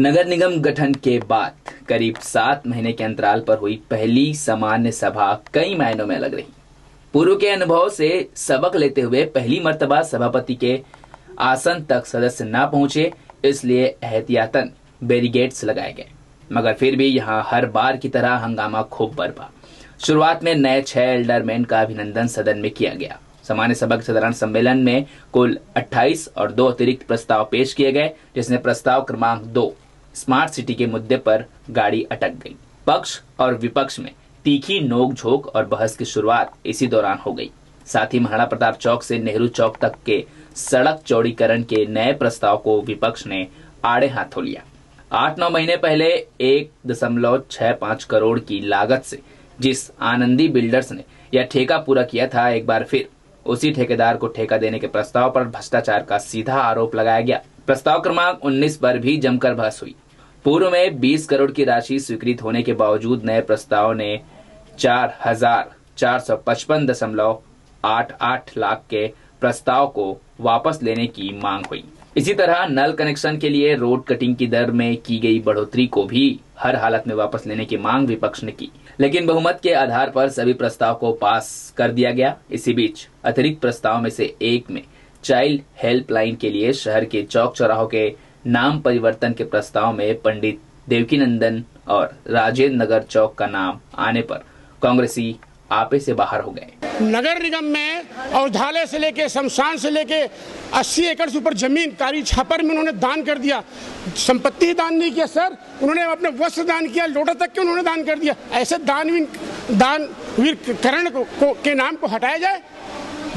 नगर निगम गठन के बाद करीब 7 महीने के अंतराल पर हुई पहली सामान्य सभा कई मायनों में अलग रही। पूर्व के अनुभव से सबक लेते हुए पहली मर्तबा सभापति के आसन तक सदस्य न पहुंचे, इसलिए एहतियातन बैरिकेड्स लगाए गए। मगर फिर भी यहां हर बार की तरह हंगामा खूब बरपा। शुरुआत में नए 6 एल्डरमैन का अभिनंदन सदन में किया गया। सामान्य सभा के साधारण सम्मेलन में कुल 28 और 2 अतिरिक्त प्रस्ताव पेश किए गए, जिसमें प्रस्ताव क्रमांक 2 स्मार्ट सिटी के मुद्दे पर गाड़ी अटक गई। पक्ष और विपक्ष में तीखी नोक-झोंक और बहस की शुरुआत इसी दौरान हो गई। साथ ही महाराणा प्रताप चौक से नेहरू चौक तक के सड़क चौड़ीकरण के नए प्रस्ताव को विपक्ष ने आड़े हाथों लिया। 8-9 महीने पहले 1.65 करोड़ की लागत से जिस आनंदी बिल्डर्स ने यह ठेका पूरा किया था, एक बार फिर उसी ठेकेदार को ठेका देने के प्रस्ताव पर भ्रष्टाचार का सीधा आरोप लगाया गया। प्रस्ताव क्रमांक 19 पर भी जमकर बहस हुई। पूर्व में 20 करोड़ की राशि स्वीकृत होने के बावजूद नए प्रस्ताव ने 4,455.88 लाख के प्रस्ताव को वापस लेने की मांग हुई। इसी तरह नल कनेक्शन के लिए रोड कटिंग की दर में की गई बढ़ोतरी को भी हर हालत में वापस लेने की मांग विपक्ष ने की, लेकिन बहुमत के आधार पर सभी प्रस्ताव को पास कर दिया गया। इसी बीच अतिरिक्त प्रस्ताव में से एक में चाइल्ड हेल्पलाइन के लिए शहर के चौक चौराहों के नाम परिवर्तन के प्रस्ताव में पंडित देवकीनंदन और राजेंद्र नगर चौक का नाम आने पर कांग्रेसी आपे से बाहर हो गए। नगर निगम में औषधालय से लेके शमशान से लेके 80 एकड़ से ऊपर जमीन कारी छापर में उन्होंने दान कर दिया। संपत्ति दान नहीं किया सर, उन्होंने अपने वस्त्र दान किया, लोटा तक के उन्होंने दान कर दिया। ऐसे दानवीर करण के नाम को हटाया जाए।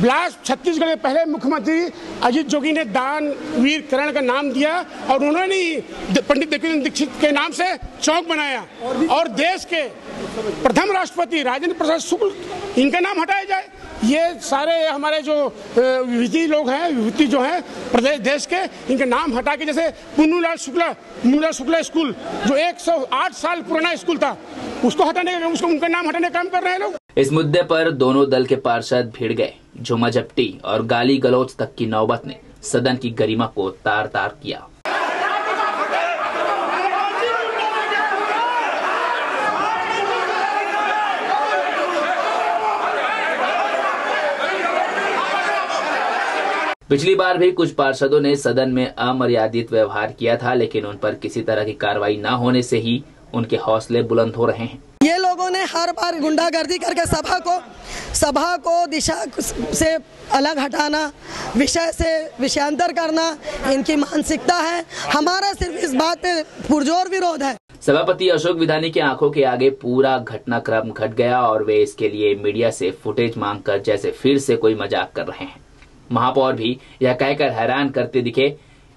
ब्लास्ट छत्तीसगढ़ के पहले मुख्यमंत्री अजीत जोगी ने दानवीर करण का नाम दिया और उन्होंने पंडित देवकीनंदन दीक्षित के नाम से चौक बनाया। और देश के प्रथम राष्ट्रपति राजेंद्र प्रसाद शुक्ल, इनका नाम हटाया जाए। ये सारे हमारे जो विभूति लोग हैं, विभूति जो हैं प्रदेश देश के, इनके नाम हटा के, जैसे मुन्नूलाल शुक्ला स्कूल जो 108 साल पुराना स्कूल था, उसको हटाने का, उसको उनका नाम हटाने का काम कर रहे हैं लोग। इस मुद्दे पर दोनों दल के पार्षद भिड़ गए। झूमाझपटी और गाली गलौज तक की नौबत ने सदन की गरिमा को तार-तार किया। पिछली बार भी कुछ पार्षदों ने सदन में अमर्यादित व्यवहार किया था, लेकिन उन पर किसी तरह की कार्रवाई न होने से ही उनके हौसले बुलंद हो रहे हैं। ये लोगों ने हर बार गुंडागर्दी करके सभा को दिशा से अलग हटाना, विषय से विषयांतर करना इनकी मानसिकता है। हमारा सिर्फ इस बात पे पुरजोर विरोध है। सभापति अशोक विधानी की आंखों के आगे पूरा घटनाक्रम घट गया और वे इसके लिए मीडिया से फुटेज मांगकर जैसे फिर से कोई मजाक कर रहे हैं। महापौर भी यह कहकर हैरान करते दिखे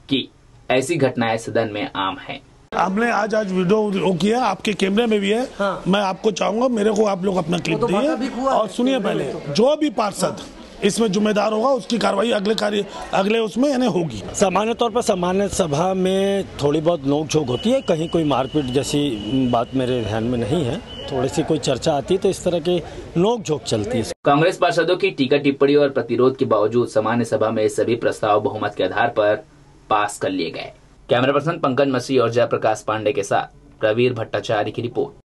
कि ऐसी घटनाएं सदन में आम हैं। आपने आज वीडियो किया, आपके कैमरे में भी है। हाँ। मैं आपको चाहूंगा, मेरे को आप लोग अपना क्लिप दिए और सुनिए। पहले जो भी पार्षद इसमें जिम्मेदार होगा उसकी कार्रवाई अगले उसमें यानी होगी। सामान्य तौर पर सामान्य सभा में थोड़ी बहुत नोक-झोंक होती है, कहीं कोई मारपीट जैसी बात मेरे ध्यान में नहीं है। थोड़ी सी कोई चर्चा आती है तो इस तरह की नोक-झोंक चलती है। कांग्रेस पार्षदों की टीका टिप्पणी और प्रतिरोध के बावजूद सामान्य सभा में सभी प्रस्ताव बहुमत के आधार पर पास कर लिए गए। कैमरा पर्सन पंकज मसीह और जयप्रकाश पांडे के साथ प्रवीर भट्टाचार्य की रिपोर्ट।